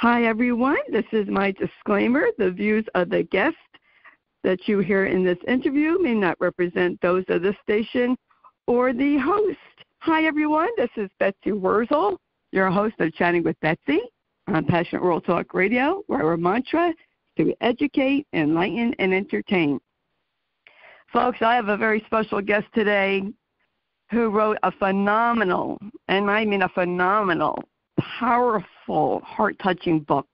Hi, everyone. This is my disclaimer. The views of the guests that you hear in this interview may not represent those of the station or the host. Hi, everyone. This is Betsy Wurzel, your host of Chatting with Betsy on Passionate World Talk Radio, where our mantra is to educate, enlighten, and entertain. Folks, I have a very special guest today who wrote a phenomenal, and I mean a phenomenal, powerful, heart-touching book.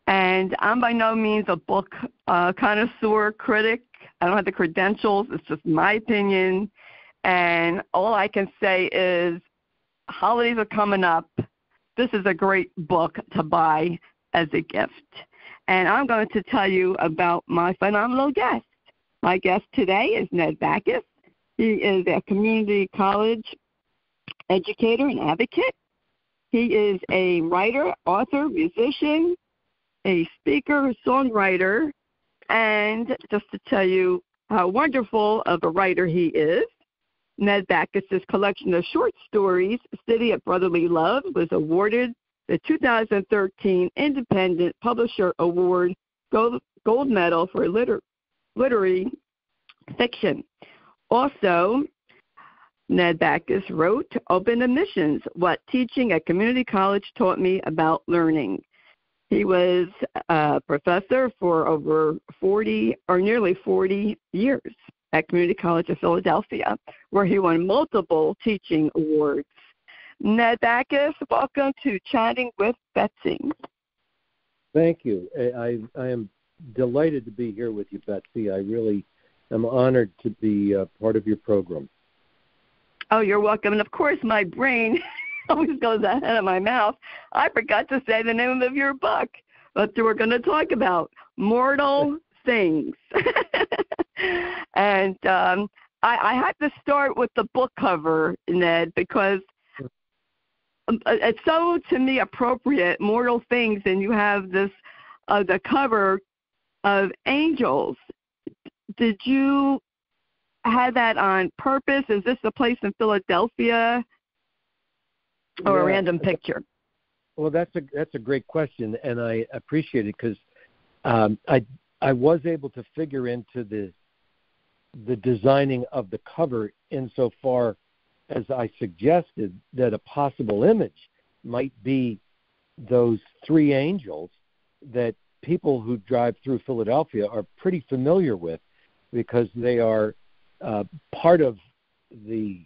And I'm by no means a book connoisseur critic. I don't have the credentials. It's just my opinion. And all I can say is holidays are coming up. This is a great book to buy as a gift. And I'm going to tell you about my phenomenal guest. My guest today is Ned Bachus. He is a community college educator and advocate. He is a writer, author, musician, a speaker, a songwriter, and just to tell you how wonderful of a writer he is, Ned Bachus' collection of short stories, City of Brotherly Love, was awarded the 2013 Independent Publisher Award Gold Medal for Literary Fiction. Also, Ned Bachus wrote Open Admissions, What Teaching at Community College Taught Me About Learning. He was a professor for over 40 or nearly 40 years at Community College of Philadelphia, where he won multiple teaching awards. Ned Bachus, welcome to Chatting with Betsy. Thank you. I am delighted to be here with you, Betsy. I really am honored to be part of your program. Oh, you're welcome. And, of course, my brain always goes ahead of my mouth. I forgot to say the name of your book, but we're going to talk about Mortal Things. And I had to start with the book cover, Ned, because it's so, to me, appropriate, Mortal Things, and you have this, the cover of angels. Did you have that on purpose? Is this a place in Philadelphia or a random picture? Well, that's a great question, and I appreciate it because I was able to figure into the designing of the cover insofar as I suggested that a possible image might be those three angels that people who drive through Philadelphia are pretty familiar with because they are part of the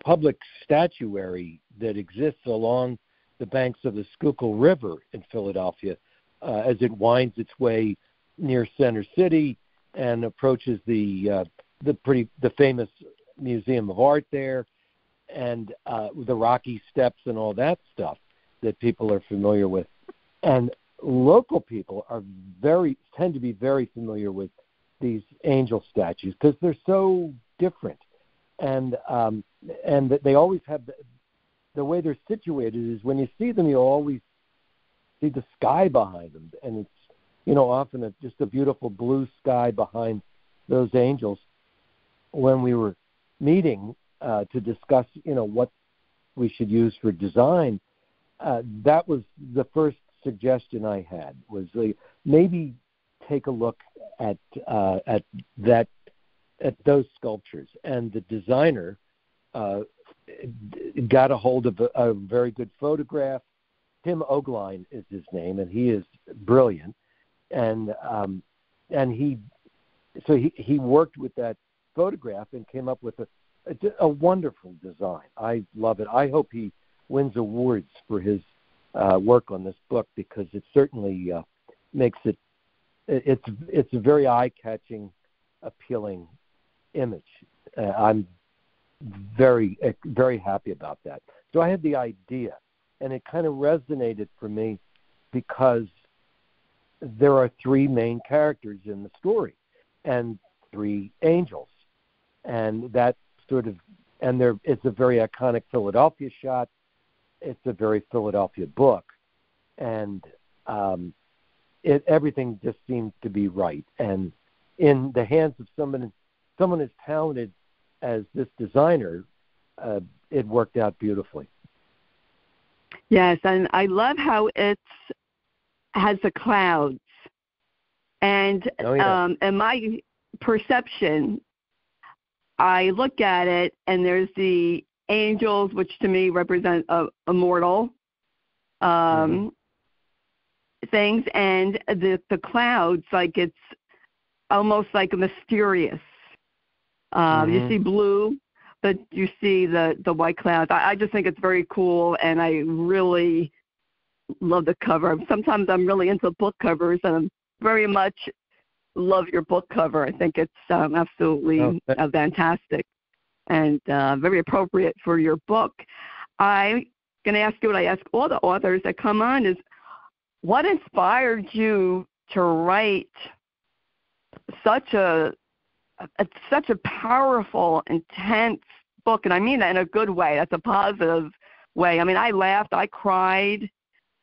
public statuary that exists along the banks of the Schuylkill River in Philadelphia as it winds its way near Center City and approaches the famous Museum of Art there and the Rocky Steps and all that stuff that people are familiar with. And local people tend to be very familiar with these angel statues because they're so different, and they always have the way they're situated is when you see them, you always see the sky behind them, and it's often just a beautiful blue sky behind those angels. When we were meeting to discuss, what we should use for design, that was the first suggestion I had was maybe take a look at those sculptures, and the designer got a hold of a very good photograph. Tim Ogline is his name, and he is brilliant, and he worked with that photograph and came up with a wonderful design. I love it. I hope he wins awards for his work on this book because it certainly makes it's a very eye-catching, appealing image. I'm very, very happy about that. So I had the idea, and it kind of resonated for me because there are three main characters in the story and three angels, and that it's a very iconic Philadelphia shot. It's a very Philadelphia book, and everything just seemed to be right. And in the hands of someone as talented as this designer, it worked out beautifully. Yes, and I love how it's has the clouds. And in my perception, I look at it, and there's the angels, which to me represent immortal things, and the clouds, like it's almost like mysterious. You see blue, but you see the white clouds. I just think it's very cool, and I really love the cover. Sometimes I'm really into book covers, and I'm very much love your book cover. I think it's absolutely fantastic and very appropriate for your book. I'm going to ask you what I ask all the authors that come on is, what inspired you to write such a powerful, intense book? And I mean that in a good way. That's a positive way. I mean, I laughed, I cried.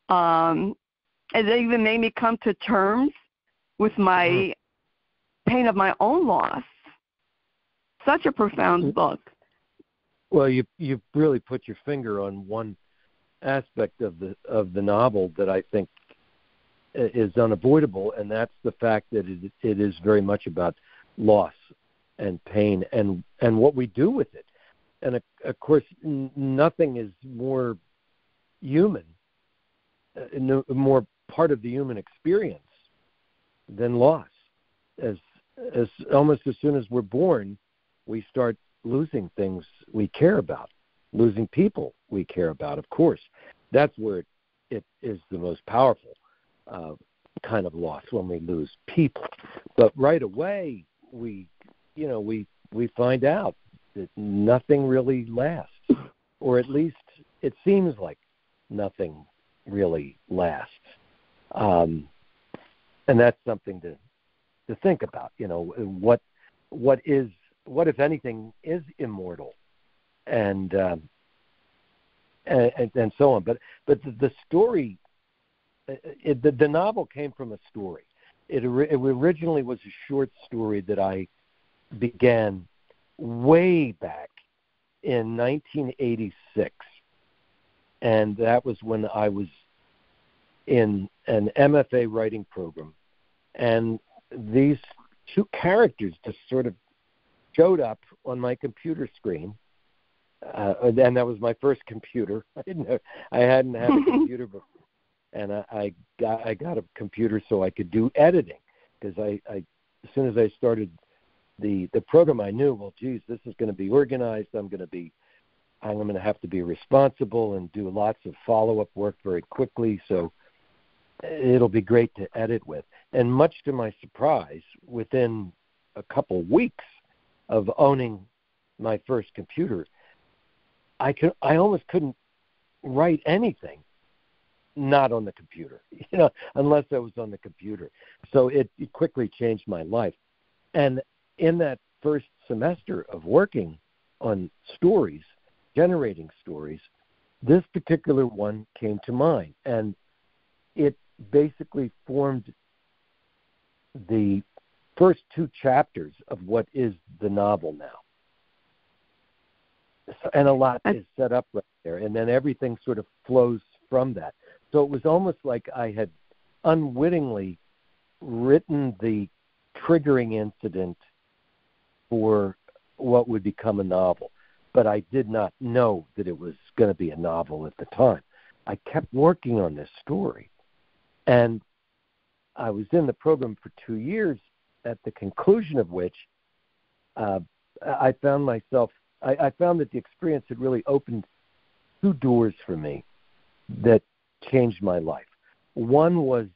It even made me come to terms with my pain of my own loss. Such a profound book. Well, you really put your finger on one aspect of the novel that I think is unavoidable, and that's the fact that it is very much about loss and pain and what we do with it. And of course, nothing is more human, more part of the human experience than loss. As almost as soon as we're born, we start losing things we care about, losing people we care about. Of course, that's where it is the most powerful kind of loss, when we lose people. But right away, we find out that nothing really lasts, or at least it seems like nothing really lasts. And that's something to think about. What if anything is immortal, and so on. But the story, the novel came from a story. It originally was a short story that I began way back in 1986, and that was when I was in an MFA writing program, and these two characters just sort of showed up on my computer screen, and that was my first computer. I hadn't had a computer before, and I got a computer so I could do editing, because I as soon as I started the program, I knew, well, geez, this is going to be organized. I'm going to have to be responsible and do lots of follow-up work very quickly, so it'll be great to edit with. And much to my surprise, within a couple weeks of owning my first computer, I almost couldn't write anything not on the computer, unless I was on the computer. So it quickly changed my life. And in that first semester of working on stories, generating stories, this particular one came to mind, and it basically formed the first two chapters of what is the novel now. And a lot is set up right there, and then everything sort of flows from that. So it was almost like I had unwittingly written the triggering incident for what would become a novel. But I did not know that it was going to be a novel at the time. I kept working on this story, and I was in the program for 2 years, at the conclusion of which I found that the experience had really opened two doors for me that changed my life. One was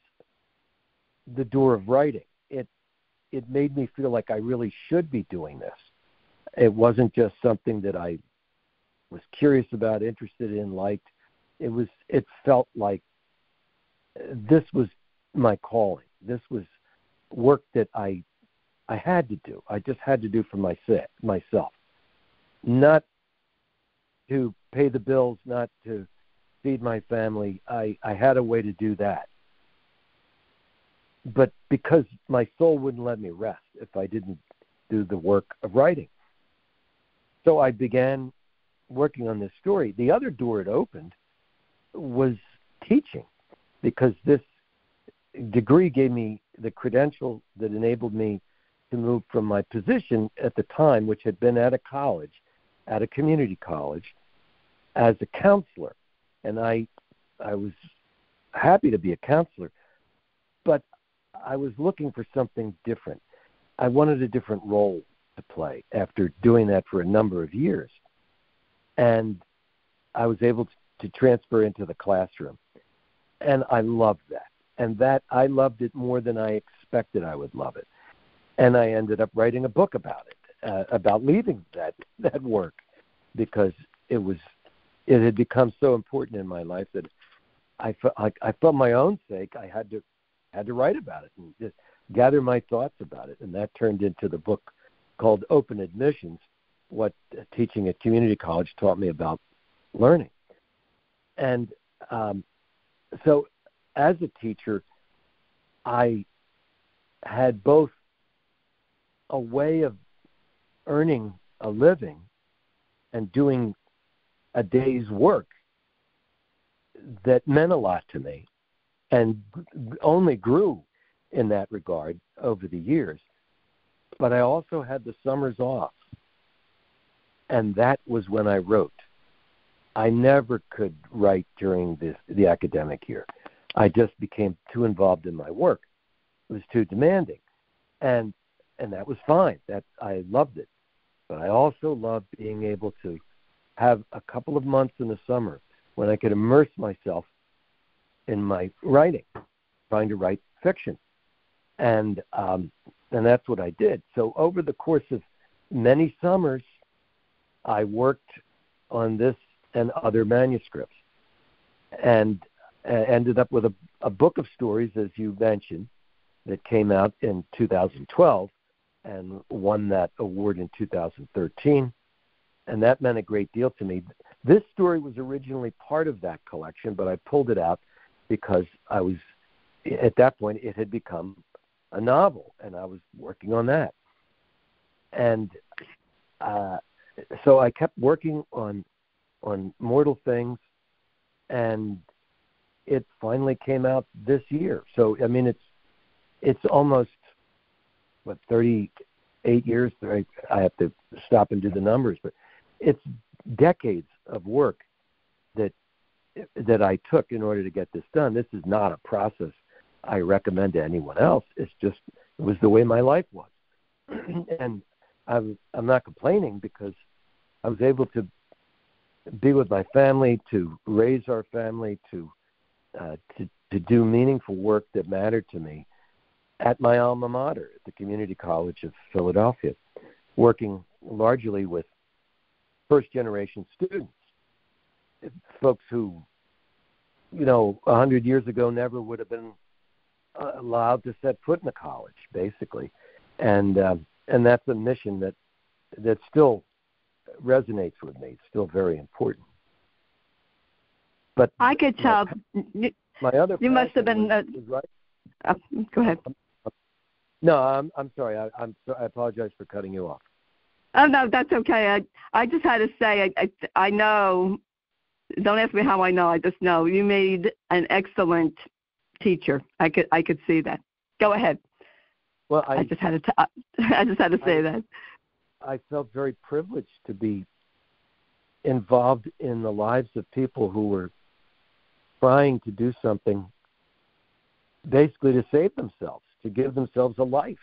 the door of writing. It made me feel like I really should be doing this. It wasn't just something that I was curious about, interested in, liked. It felt like this was my calling. This was work that I had to do. I just had to do for myself. Not to pay the bills, not to feed my family. I had a way to do that. But because my soul wouldn't let me rest if I didn't do the work of writing. So I began working on this story. The other door it opened was teaching, because this degree gave me the credential that enabled me to move from my position at the time, which had been at a college, at a community college, as a counselor. And I was happy to be a counselor, but I was looking for something different. I wanted a different role to play after doing that for a number of years. And I was able to transfer into the classroom. And I loved that. And that I loved it more than I expected I would love it. And I ended up writing a book about it, about leaving that work, because it had become so important in my life that I felt my own sake I had to write about it and just gather my thoughts about it. And that turned into the book called Open Admissions, What Teaching at Community College Taught Me About Learning. And so as a teacher, I had both a way of earning a living and doing a day's work that meant a lot to me and only grew in that regard over the years. But I also had the summers off, and that was when I wrote. I never could write during the academic year. I just became too involved in my work. It was too demanding. And that was fine. That I loved it. But I also loved being able to have a couple of months in the summer when I could immerse myself in my writing, trying to write fiction. And that's what I did. So over the course of many summers, I worked on this and other manuscripts, and ended up with a book of stories, as you mentioned, that came out in 2012 and won that award in 2013. And that meant a great deal to me. This story was originally part of that collection, but I pulled it out because at that point, it had become a novel, and I was working on that. And so I kept working on Mortal Things, and it finally came out this year. So, I mean, it's almost, 38 years? I have to stop and do the numbers, but it's decades of work that I took in order to get this done. This is not a process I recommend to anyone else. It was the way my life was. And I'm not complaining, because I was able to be with my family, to raise our family, to do meaningful work that mattered to me at my alma mater, at the Community College of Philadelphia, working largely with first-generation students, folks who, 100 years ago never would have been allowed to set foot in the college, basically. And that's a mission that still resonates with me. It's still very important. But I could tell. My other you must have been. Was right. Go ahead. No, I'm sorry. I apologize for cutting you off. Oh no, that's okay. I just had to say I know. Don't ask me how I know. I just know you made an excellent teacher. I could see that. Go ahead. Well, I just had to say that. I felt very privileged to be involved in the lives of people who were trying to do something basically to save themselves, to give themselves a life.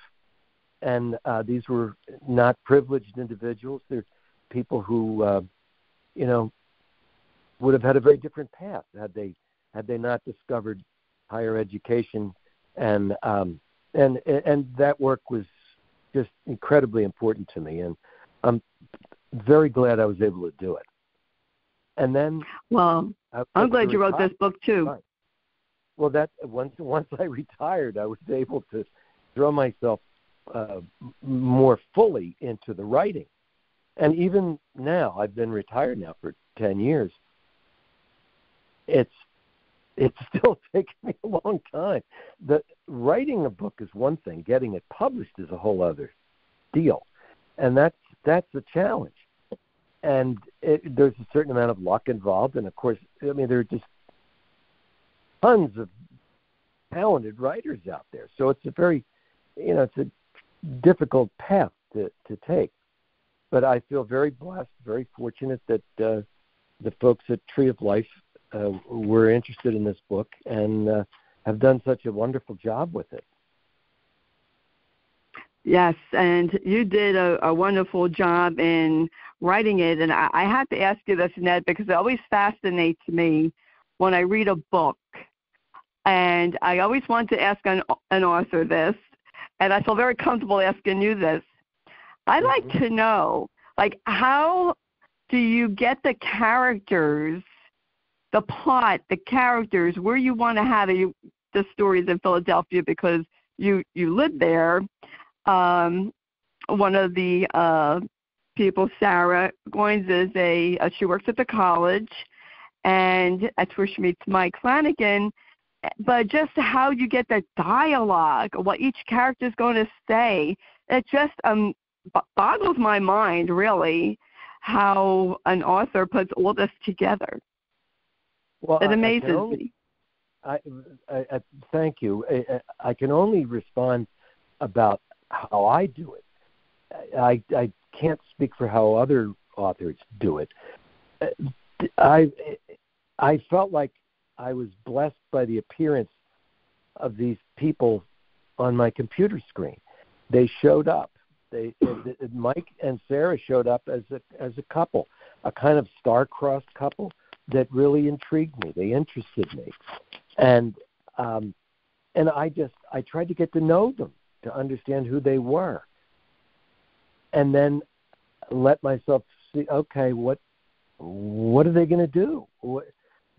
And these were not privileged individuals. They're people who, would have had a very different path had they not discovered higher education. And that work was just incredibly important to me. And I'm very glad I was able to do it. And then, well, I'm glad you wrote this book too. Well, that once I retired, I was able to throw myself more fully into the writing. And even now, I've been retired now for 10 years. It's still taken me a long time. Writing a book is one thing. Getting it published is a whole other deal. And that's a challenge. And there's a certain amount of luck involved. And, of course, I mean, there are just tons of talented writers out there. So it's a very, it's a difficult path to take. But I feel very blessed, very fortunate that the folks at Tree of Life were interested in this book and have done such a wonderful job with it. Yes, and you did a wonderful job in writing it. And I have to ask you this, Ned, because it always fascinates me when I read a book. And I always want to ask an author this, and I feel very comfortable asking you this. I'd like to know, how do you get the characters, the plot, the characters, where you want to have the stories in Philadelphia because you live there. One of the people, Sarah Goins, is she works at the college, and that's where she meets Mike Flanagan. But just how you get the dialogue, what each character is going to say, it just boggles my mind, really, how an author puts all this together. Well, it amazes me. Thank you. I can only respond about how I do it. I can't speak for how other authors do it. I felt like I was blessed by the appearance of these people on my computer screen. They showed up. Mike and Sarah showed up as a couple, a kind of star-crossed couple that really intrigued me. They interested me, and I tried to get to know them, to understand who they were, and then let myself see. Okay, what are they going to do?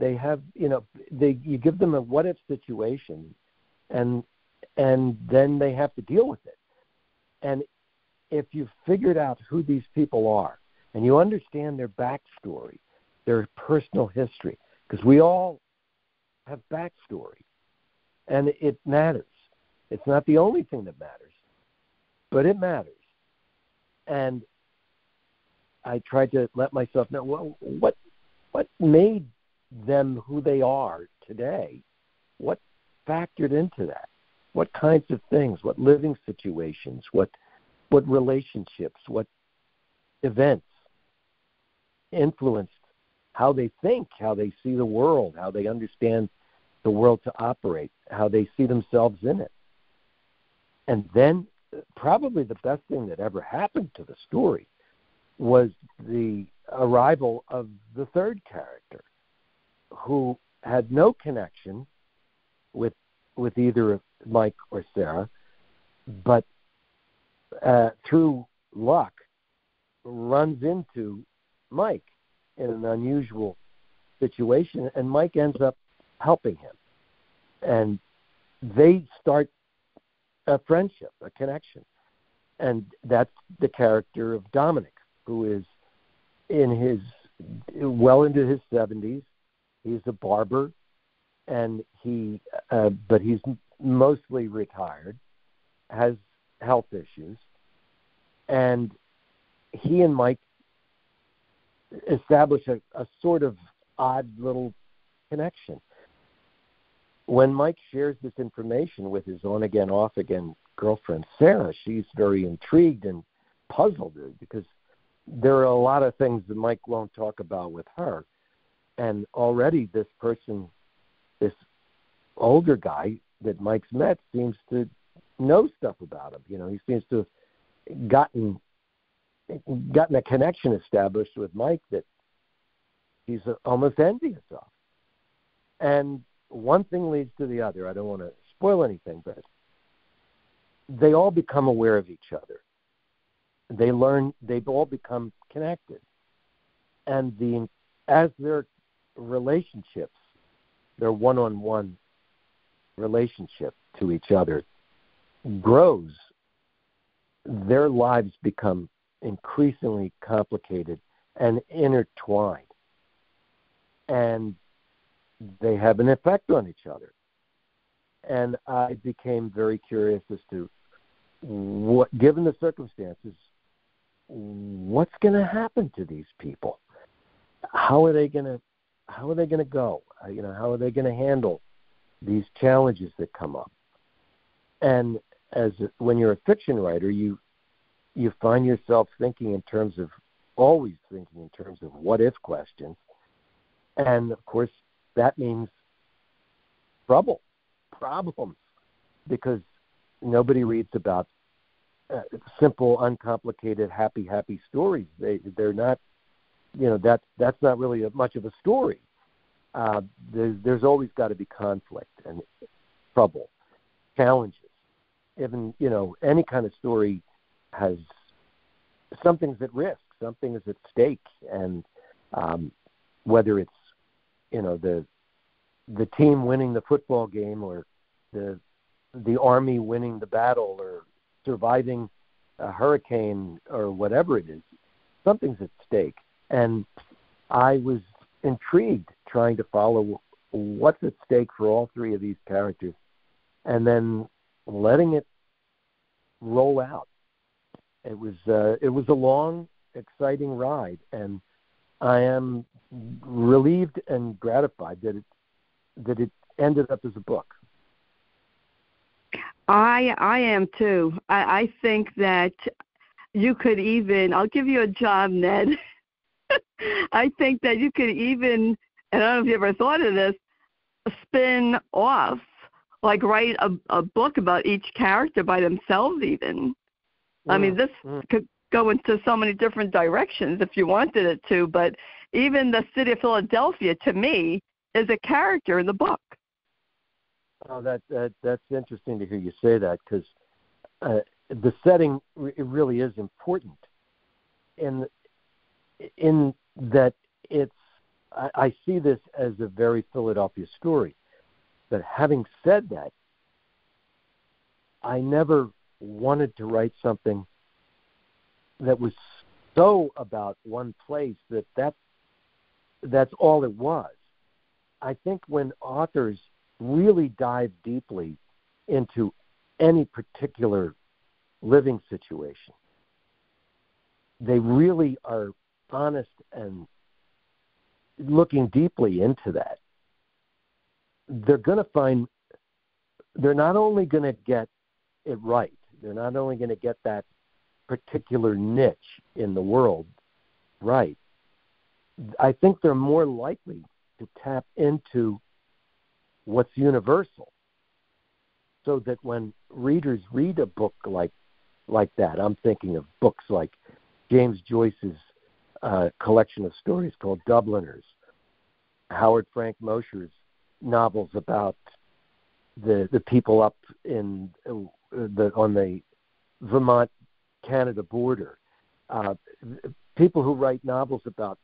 They have, you give them a what-if situation, and then they have to deal with it. And if you've figured out who these people are, and you understand their backstory, their personal history, because we all have backstory, and it matters. It's not the only thing that matters, but it matters. And I tried to let myself know, well, what made them who they are today? What factored into that? What kinds of things? What living situations? What relationships? What events influenced how they think, how they see the world, how they understand the world to operate, how they see themselves in it? And then probably the best thing that ever happened to the story was the arrival of the third character, who had no connection with either Mike or Sarah, but through luck runs into Mike in an unusual situation, and Mike ends up helping him. And they start a friendship, a connection. And that's the character of Dominic, who is well into his 70s. He's a barber, and but he's mostly retired, has health issues, and he and Mike establish a sort of odd little connection. When Mike shares this information with his on-again, off-again girlfriend, Sarah, she's very intrigued and puzzled because there are a lot of things that Mike won't talk about with her. And already this person, this older guy that Mike's met, seems to know stuff about him. He seems to have gotten a connection established with Mike that he's almost envious of. And one thing leads to the other. I don't want to spoil anything, but they all become aware of each other. They've all become connected. And as their relationships, their one-on-one relationship to each other grows, their lives become increasingly complicated and intertwined. And they have an effect on each other. And I became very curious as to given the circumstances, what's going to happen to these people? How are they going to go? How are they going to handle these challenges that come up. And when you're a fiction writer, you find yourself always thinking in terms of what-if questions. And, of course, that means problems, because nobody reads about simple, uncomplicated, happy stories. They're not, that's not really much of a story. There's always got to be conflict and trouble, challenges. Even, any kind of story has something's at risk, something is at stake, and whether it's, the team winning the football game, or the army winning the battle, or surviving a hurricane, or whatever it is, something's at stake. And I was intrigued trying to follow what's at stake for all three of these characters, and then letting it roll out. It was a long, exciting ride, and I am relieved and gratified that it ended up as a book. I am too. I think that you could even, I'll give you a job, Ned. I think that you could even, and I don't know if you ever thought of this, spin off, like write a book about each character by themselves even. I mean, this could go into so many different directions if you wanted it to, but even the city of Philadelphia, to me, is a character in the book. Oh, that's interesting to hear you say that, because the setting it really is important, in that I see this as a very Philadelphia story. But having said that, I never wanted to write something that was so about one place that's all it was. I think when authors really dive deeply into any particular living situation, they really are honest and looking deeply into that. They're not only going to get it right, they're not only going to get that particular niche in the world right, I think they're more likely to tap into what's universal, so that when readers read a book like that, I'm thinking of books like James Joyce's collection of stories called Dubliners, Howard Frank Mosher's novels about the people up on the Vermont-Canada border, people who write novels about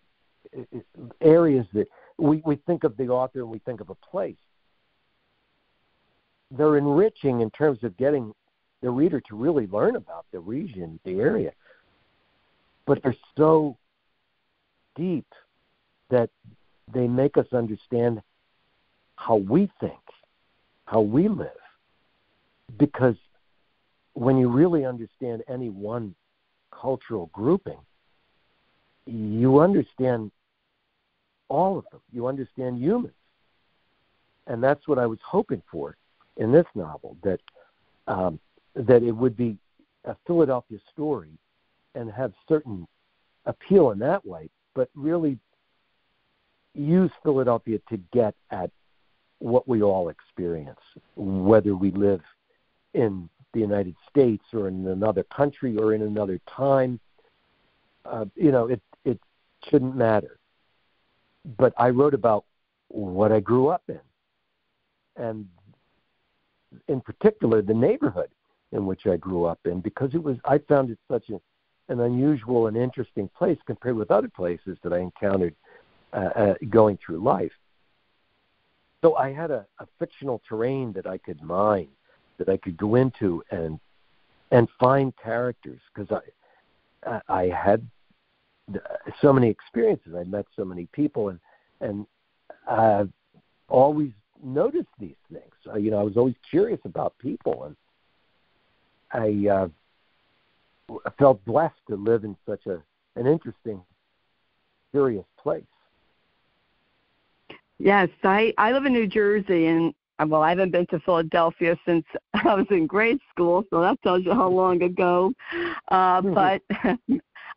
areas that we think of the author and we think of a place. They're enriching in terms of getting the reader to really learn about the region, the area, but they're so deep that they make us understand how we think, how we live. Because when you really understand any one cultural grouping, you understand all of them. You understand humans. And that's what I was hoping for in this novel, that it would be a Philadelphia story and have certain appeal in that way, but really use Philadelphia to get at what we all experience, whether we live in the United States or in another country or in another time. It shouldn't matter. But I wrote about what I grew up in, and in particular the neighborhood in which I grew up in, because I found it such an unusual and interesting place compared with other places that I encountered going through life. So I had a fictional terrain that I could mine, that I could go into and find characters, because I had so many experiences. I met so many people, and I've always noticed these things. I was always curious about people, and I felt blessed to live in such an interesting, curious place. Yes, I live in New Jersey, and well, I haven't been to Philadelphia since I was in grade school, so that tells you how long ago. But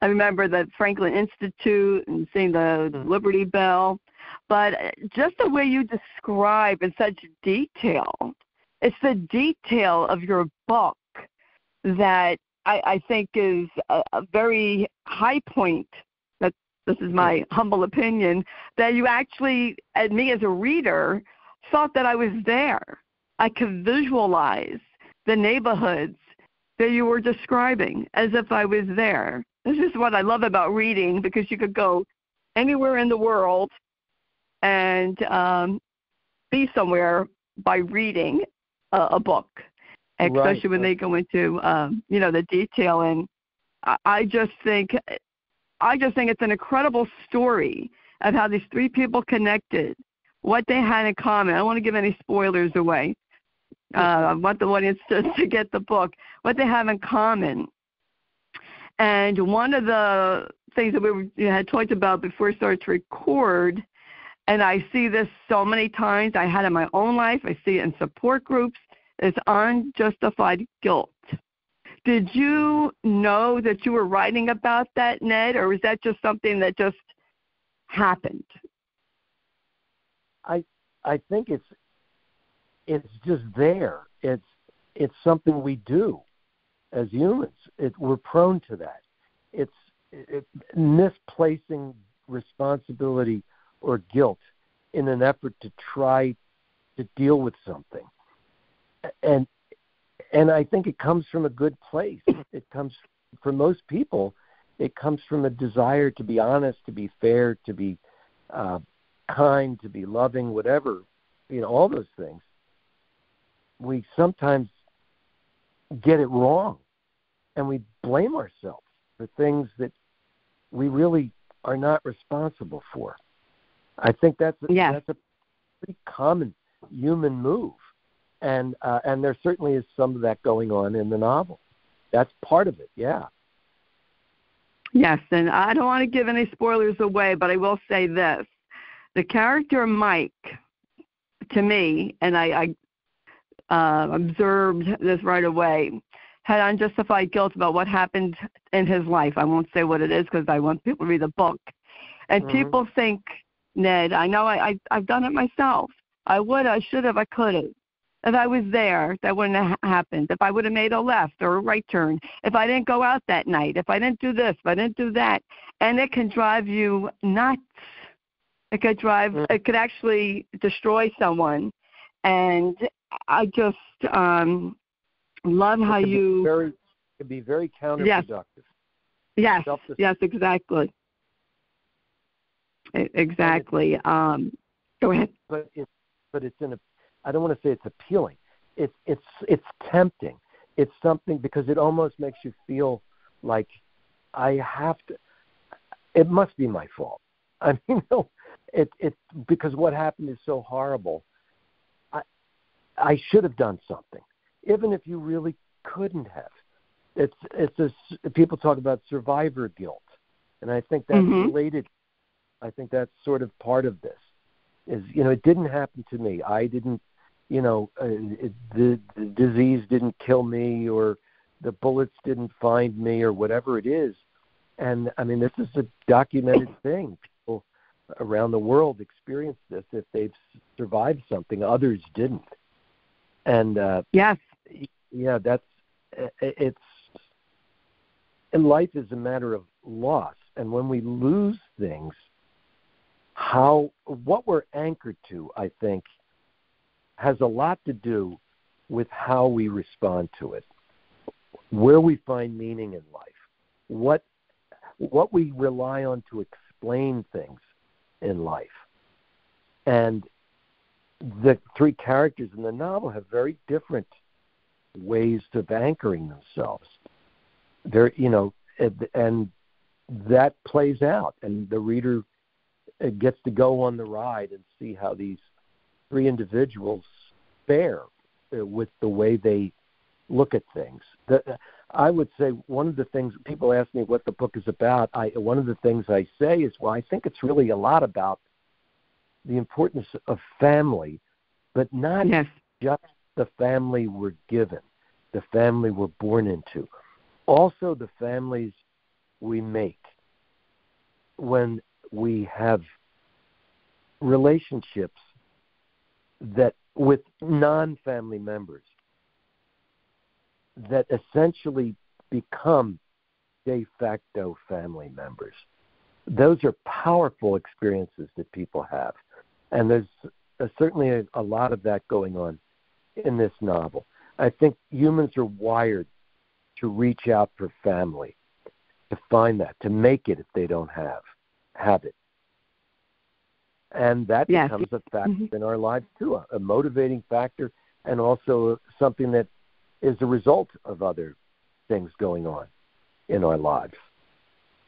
I remember the Franklin Institute and seeing the Liberty Bell. But just the way you describe in such detail, it's the detail of your book that I think is a very high point. That this is my humble opinion, that you actually, and me as a reader, thought that I was there. I could visualize the neighborhoods that you were describing as if I was there. This is what I love about reading, because you could go anywhere in the world and be somewhere by reading a book, especially when they go into the detail. And I just think it's an incredible story of how these three people connected, what they had in common. I don't want to give any spoilers away. I want the audience to get the book, what they have in common. And one of the things that we had talked about before we started to record, and I see this so many times, I had it in my own life, I see it in support groups, is unjustified guilt. Did you know that you were writing about that, Ned, or was that just something that just happened? I think it's just there. It's something we do as humans. We're prone to that. It's misplacing responsibility or guilt in an effort to try to deal with something. And I think it comes from a good place. It comes, for most people, it comes from a desire to be honest, to be fair, to be kind, to be loving, whatever, all those things. We sometimes get it wrong, and we blame ourselves for things that we really are not responsible for. I think that's a pretty common human move, and there certainly is some of that going on in the novel. That's part of it, yeah. Yes, and I don't want to give any spoilers away, but I will say this. The character Mike, to me, and I observed this right away, had unjustified guilt about what happened in his life. I won't say what it is because I want people to read the book. And people think, Ned, I know I've done it myself. I would, I should have, I could have. If I was there, that wouldn't have happened. If I would have made a left or a right turn. If I didn't go out that night. If I didn't do this. If I didn't do that. And it can drive you nuts. It could actually destroy someone. And I just love how it can be very counterproductive. Yes, exactly. Exactly. Go ahead. But it's I don't want to say it's appealing. It's tempting. It's something because it almost makes you feel like I have to. It must be my fault. I mean, no, it because what happened is so horrible. I should have done something, even if you really couldn't have. People talk about survivor guilt, and I think that's related. I think that's sort of part of this. Is it didn't happen to me. I didn't. The disease didn't kill me, or the bullets didn't find me, or whatever it is. And I mean, this is a documented thing. People around the world experience this if they've survived something others didn't. And and life is a matter of loss. And when we lose things, what we're anchored to, I think, has a lot to do with how we respond to it, where we find meaning in life, what we rely on to explain things in life. And the three characters in the novel have very different ways of anchoring themselves. And that plays out, and the reader gets to go on the ride and see how these three individuals fare with the way they look at things. I would say one of the things people ask me what the book is about. One of the things I say is, well, I think it's really a lot about the importance of family but not Yes. just the family we're given, the family we're born into, also the families we make when we have relationships that with non-family members that essentially become de facto family members. Those are powerful experiences that people have. And there's certainly a lot of that going on in this novel. I think humans are wired to reach out for family, to find that, to make it if they don't have it. And that becomes a factor in our lives too, a motivating factor, and also something that is a result of other things going on in our lives.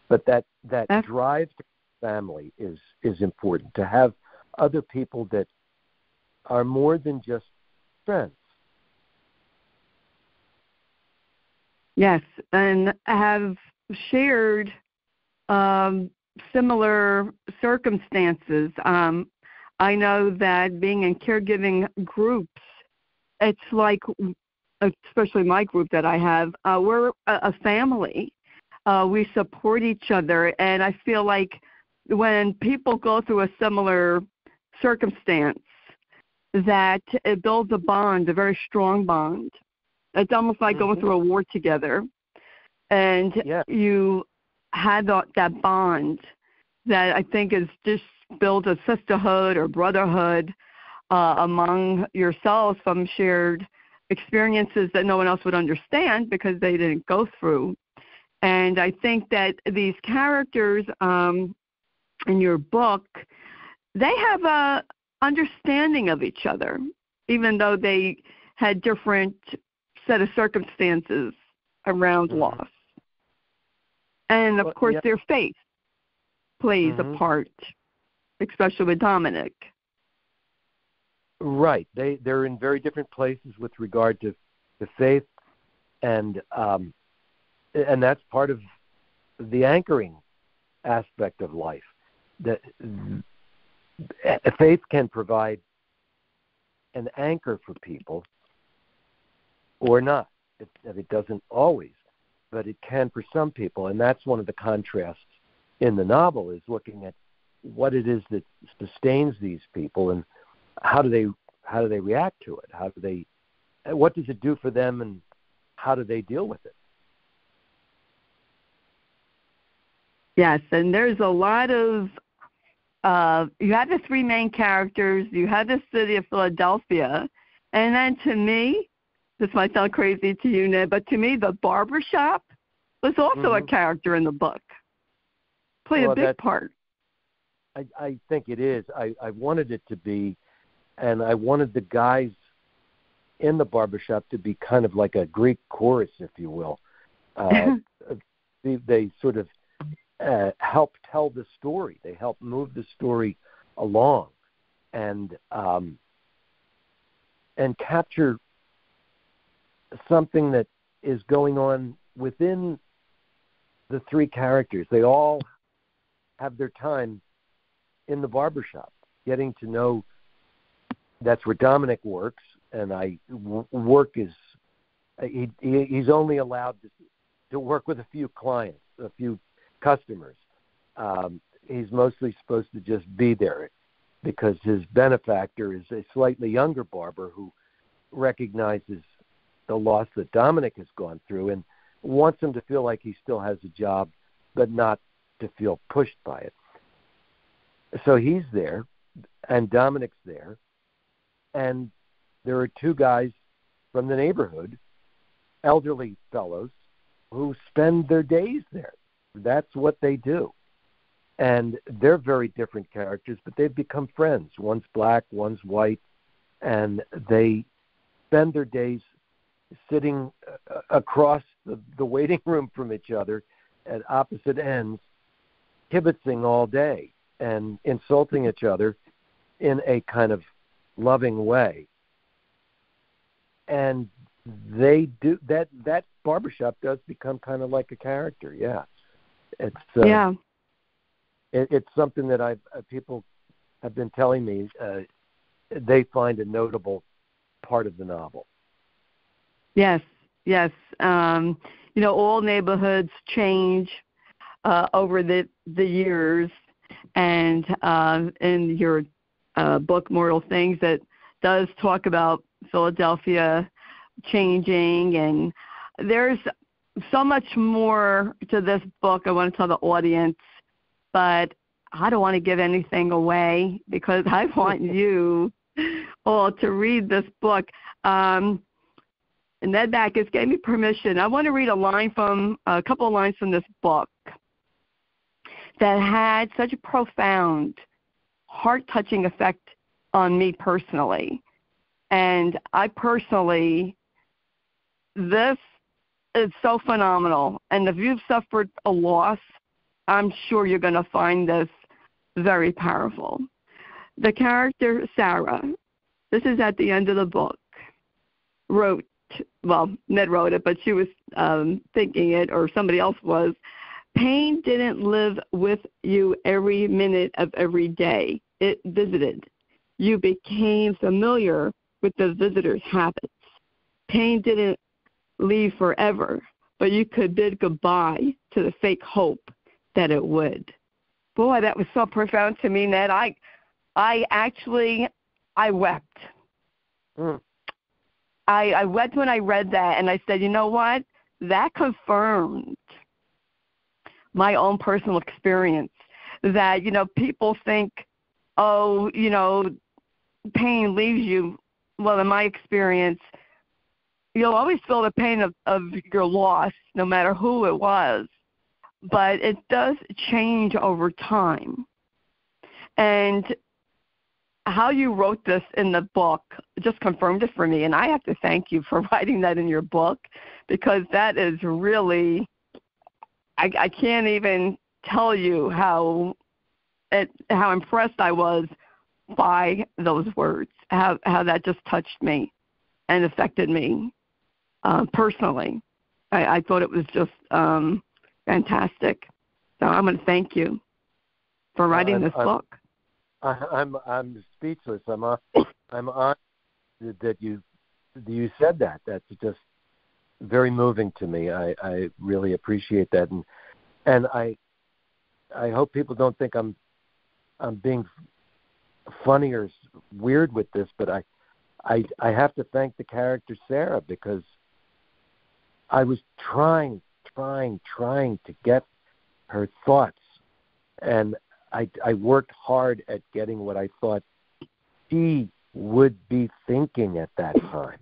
But that drive to family is important, to have other people that are more than just friends. Yes, and have shared similar circumstances. I know that being in caregiving groups, it's like, especially my group that I have, we're a family. We support each other, and I feel like when people go through a similar circumstance, that it builds a bond, a very strong bond. It's almost like going through a war together, and you had that bond that I think is just builds a sisterhood or brotherhood among yourselves from shared experiences that no one else would understand because they didn't go through. And I think that these characters in your book, they have a understanding of each other, even though they had different set of circumstances around loss. And, of course, their faith plays a part, especially with Dominic. Right. They're in very different places with regard to faith, and that's part of the anchoring aspect of life. That faith can provide an anchor for people, or not. It doesn't always, but it can for some people, and that's one of the contrasts in the novel, is looking at what it is that sustains these people and how do they react to it? What does it do for them, and how do they deal with it? Yes, and there's a lot of you have the three main characters, you have the city of Philadelphia, and then to me, this might sound crazy to you, Ned, but to me, the barbershop was also a character in the book. Played a big part. I think it is. I wanted it to be, and I wanted the guys in the barbershop to be kind of like a Greek chorus, if you will. They sort of help tell the story. They help move the story along, and capture something that is going on within the three characters. They all have their time in the barbershop, getting to know. That's where Dominic works, and work is he's only allowed to work with a few clients, a few customers. He's mostly supposed to just be there because his benefactor is a slightly younger barber who recognizes the loss that Dominic has gone through and wants him to feel like he still has a job, but not to feel pushed by it. So he's there, and Dominic's there, and there are two guys from the neighborhood, elderly fellows, who spend their days there. That's what they do. And they're very different characters, but they've become friends. One's black, one's white, and they spend their days sitting across the waiting room from each other at opposite ends, kibitzing all day and insulting each other in a kind of loving way. And they do that barbershop does become kind of like a character. It's something that people have been telling me they find a notable part of the novel. Yes, yes. All neighborhoods change over the years, and in your book, Mortal Things, that does talk about Philadelphia changing, and there's so much more to this book I want to tell the audience, but I don't want to give anything away because I want you all to read this book. Ned Bachus gave me permission. I want to read a couple of lines from this book that had such a profound, heart-touching effect on me personally. And this is so phenomenal. And if you've suffered a loss, I'm sure you're going to find this very powerful. The character Sarah, this is at the end of the book, Ned wrote it, but she was thinking it, or somebody else was. Pain didn't live with you every minute of every day. It visited. You became familiar with the visitor's habits. Pain didn't leave forever, but you could bid goodbye to the fake hope that it would. Boy, that was so profound to me, Ned. I wept. I wept when I read that, and I said, you know what? That confirmed my own personal experience that, people think, pain leaves you. Well, in my experience, you'll always feel the pain of your loss, no matter who it was, but it does change over time. And how you wrote this in the book just confirmed it for me, and I have to thank you for writing that in your book, because that is really, I can't even tell you how impressed I was by those words, how that just touched me and affected me personally. I thought it was just fantastic. So I'm going to thank you for writing this book. I'm speechless. I'm honored that you said that. That's just very moving to me. I really appreciate that, and I hope people don't think I'm being funny or weird with this, but I have to thank the character Sarah, because I was trying to get her thoughts, and I worked hard at getting what I thought she would be thinking at that time.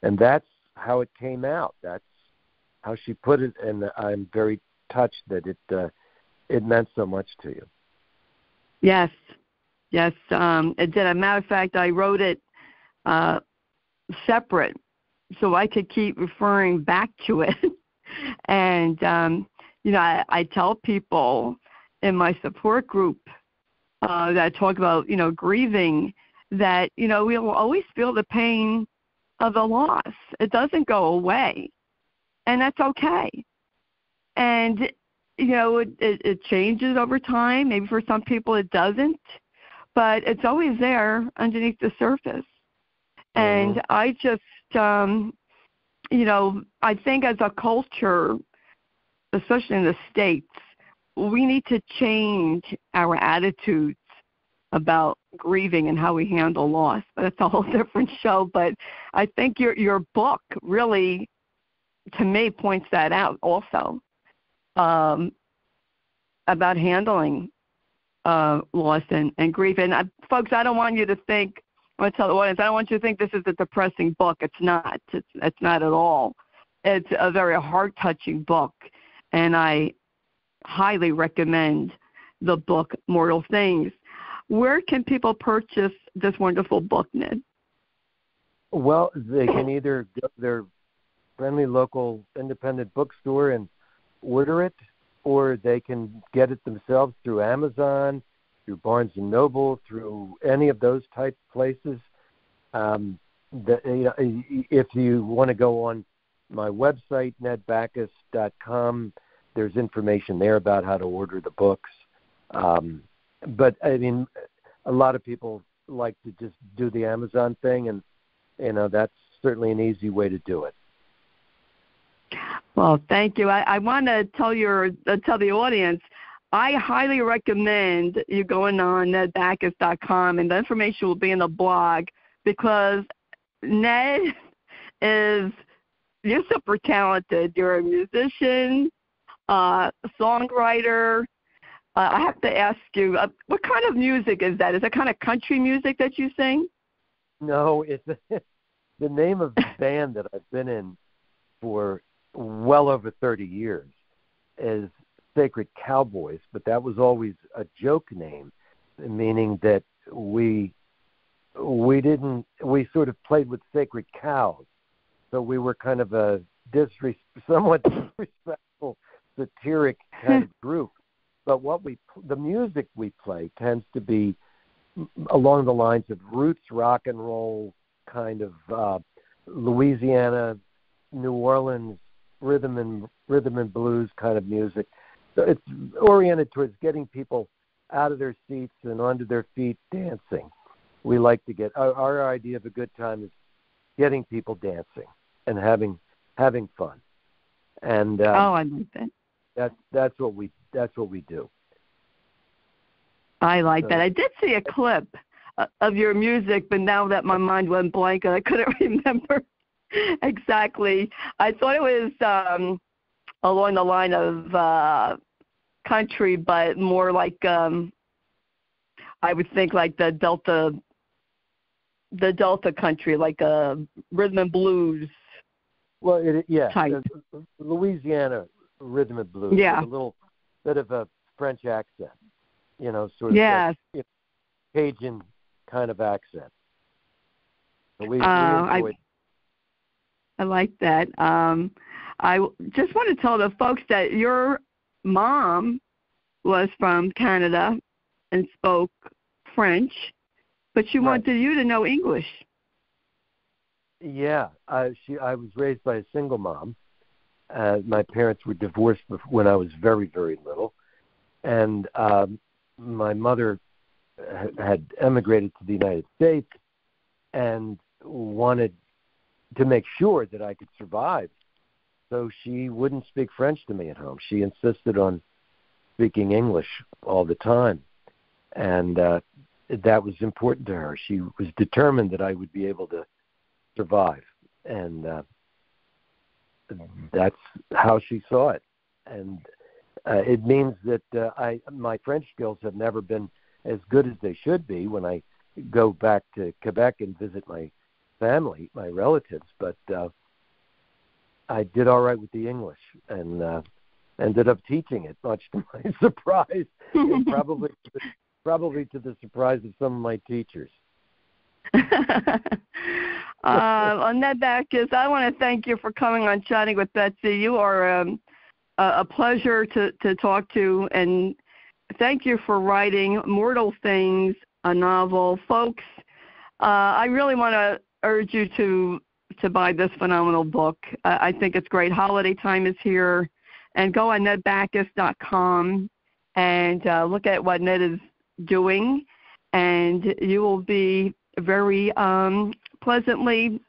And that's how it came out. That's how she put it, and I'm very touched that it meant so much to you. Yes, it did. As a matter of fact, I wrote it separate so I could keep referring back to it. And, I tell people in my support group that I talk about, grieving, that, we'll always feel the pain of the loss. It doesn't go away, and that's okay. And, it changes over time. Maybe for some people it doesn't, but it's always there underneath the surface. And I just, I think as a culture, especially in the States, we need to change our attitudes about grieving and how we handle loss. But it's a whole different show. But I think your book really, to me, points that out also, about handling loss and grief. And folks, I don't want you to think, I want to tell the audience, I don't want you to think this is a depressing book. It's not. It's not at all. It's a very heart-touching book, and I highly recommend the book Mortal Things. Where can people purchase this wonderful book, Ned? Well, they can either go to their friendly local independent bookstore and order it, or they can get it themselves through Amazon, through Barnes & Noble, through any of those type places. If you want to go on my website, nedbachus.com, there's information there about how to order the books. But, I mean, a lot of people like to just do the Amazon thing, and that's certainly an easy way to do it. Well, thank you. I want to tell the audience, I highly recommend you going on nedbachus.com, and the information will be in the blog, because Ned you're super talented. You're a musician, songwriter. I have to ask you, what kind of music is that? Is it kind of country music that you sing? No, it's the name of the band that I've been in for well over 30 years is Sacred Cowboys, but that was always a joke name, meaning that we sort of played with sacred cows, so we were kind of a somewhat disrespectful, satiric kind of group. But the music we play tends to be along the lines of roots rock and roll, kind of Louisiana, New Orleans rhythm and blues kind of music. So it's oriented towards getting people out of their seats and onto their feet dancing. We like to get our idea of a good time is getting people dancing and having fun. And I like that. That's what we do. I like that. I did see a clip of your music, but now that my mind went blank and I couldn't remember exactly. I thought it was along the line of country, but more like I would think like the Delta country, like rhythm and blues. Well, type. Louisiana rhythm and blues. Yeah. With a little bit of a French accent, sort of yes. like, Cajun kind of accent. So we enjoy it. I like that. I just want to tell the folks that your mom was from Canada and spoke French, but she wanted you to know English. Yeah, I was raised by a single mom. My parents were divorced when I was very, very little, and my mother had emigrated to the United States and wanted to make sure that I could survive. So she wouldn't speak French to me at home. She insisted on speaking English all the time, and that was important to her. She was determined that I would be able to survive, and that's how she saw it. And it means that my French skills have never been as good as they should be when I go back to Quebec and visit my family, my relatives, but I did all right with the English and ended up teaching it, much to my surprise, and probably to the surprise of some of my teachers. On Ned Bachus, I want to thank you for coming on Chatting with Betsy. You are a pleasure to talk to, and thank you for writing Mortal Things, a novel. Folks, I really want to urge you to buy this phenomenal book. I think it's great. Holiday time is here, and go on nedbachus.com and look at what Ned is doing, and you will be very pleasantly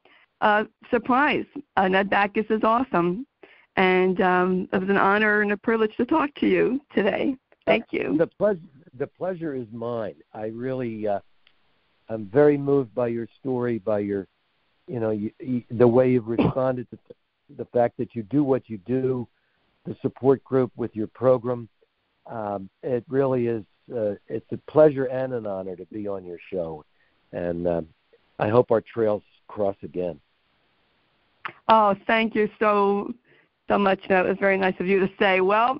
surprised. Ned Bachus is awesome, and it was an honor and a privilege to talk to you today. Thank you. The pleasure is mine. I really, I'm very moved by your story, by your, the way you've responded to the fact that you do what you do, the support group with your program. It really is. It's a pleasure and an honor to be on your show, and I hope our trails cross again. Oh, thank you so much. That was very nice of you to say. Well,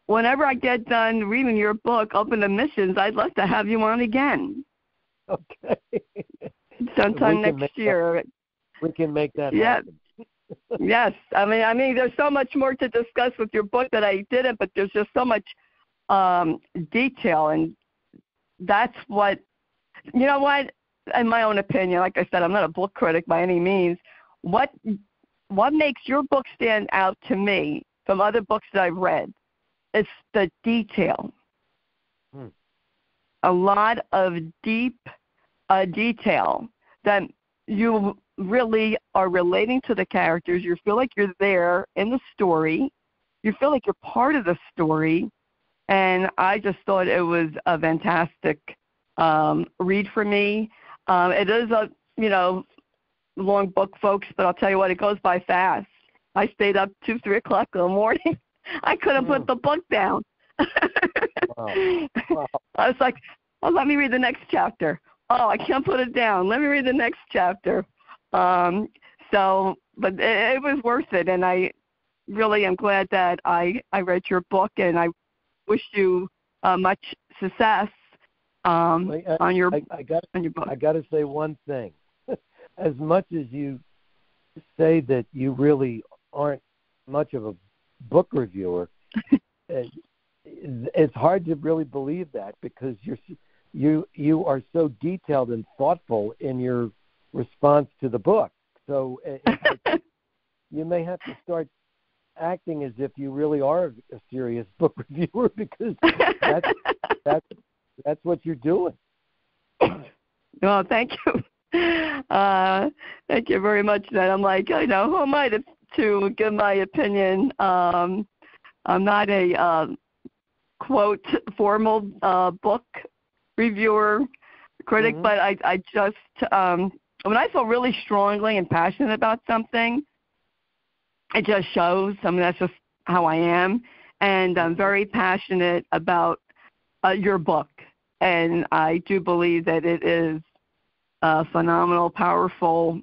whenever I get done reading your book, Open Admissions, I'd love to have you on again. Okay. Sometime next year. We can make that happen. Yes. I mean, there's so much more to discuss with your book that I didn't, but there's just so much detail, and that's what, in my own opinion, like I said, I'm not a book critic by any means. What makes your book stand out to me from other books that I've read is the detail. A lot of deep detail, that you really are relating to the characters. You feel like you're there in the story. You feel like you're part of the story. And I just thought it was a fantastic read for me. It is a, long book, folks, but I'll tell you what, it goes by fast. I stayed up 2, 3 o'clock in the morning. I couldn't put the book down. Wow. Wow. I was like, let me read the next chapter. Oh, I can't put it down. Let me read the next chapter. But it was worth it, and I really am glad that I read your book, and I wish you much success on your book. I got to say one thing. As much as you say that you really aren't much of a book reviewer, it's hard to really believe that, because you are so detailed and thoughtful in your response to the book. So you may have to start acting as if you really are a serious book reviewer, because that's what you're doing. Well, thank you. Thank you very much. Ned. I'm like, who am I to give my opinion? I'm not a quote formal book reviewer, critic, but I just when I feel really strongly and passionate about something, it just shows. I mean, that's just how I am, and I'm very passionate about your book, and I do believe that it is a phenomenal, powerful,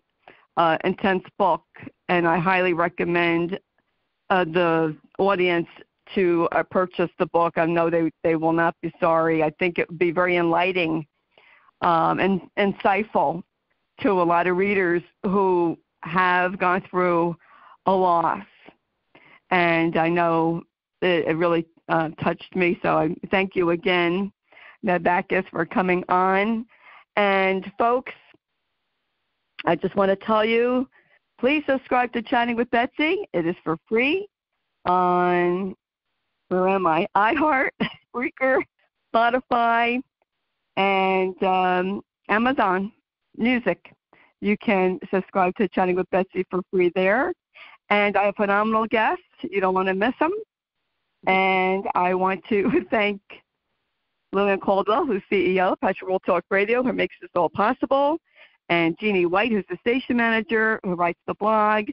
intense book, and I highly recommend the audience to purchase the book. I know they will not be sorry. I think it would be very enlightening and insightful to a lot of readers who have gone through a loss. And I know it really touched me, so I thank you again, Ned Bachus, for coming on. And folks, I just want to tell you, please subscribe to Chatting with Betsy. It is for free on, where am I? iHeart, Spreaker, Spotify, and Amazon Music. You can subscribe to Chatting with Betsy for free there. And I have phenomenal guests. You don't want to miss them. And I want to thank Lillian Caldwell, who's CEO of Passion World Talk Radio, who makes this all possible, and Jeannie White, who's the station manager, who writes the blog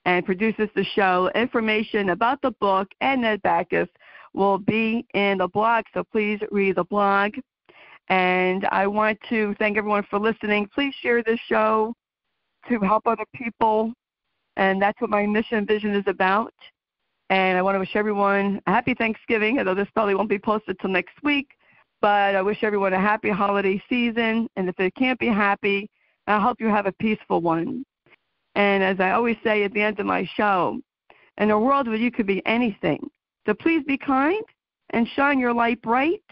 and produces the show. Information about the book and Ned Bachus will be in the blog, so please read the blog. And I want to thank everyone for listening. Please share this show to help other people, and that's what my mission and vision is about. And I want to wish everyone a happy Thanksgiving, although this probably won't be posted till next week. But I wish everyone a happy holiday season. And if it can't be happy, I hope you have a peaceful one. And as I always say at the end of my show, in a world where you could be anything, so please be kind and shine your light bright,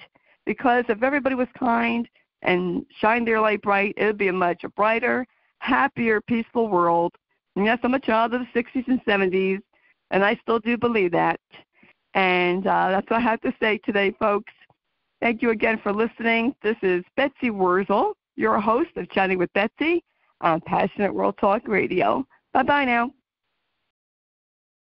because if everybody was kind and shined their light bright, it would be a much brighter, happier, peaceful world. And yes, I'm a child of the 60s and 70s, and I still do believe that. And that's what I have to say today, folks. Thank you again for listening. This is Betsy Wurzel, your host of Chatting with Betsy on Passionate World Talk Radio. Bye-bye now.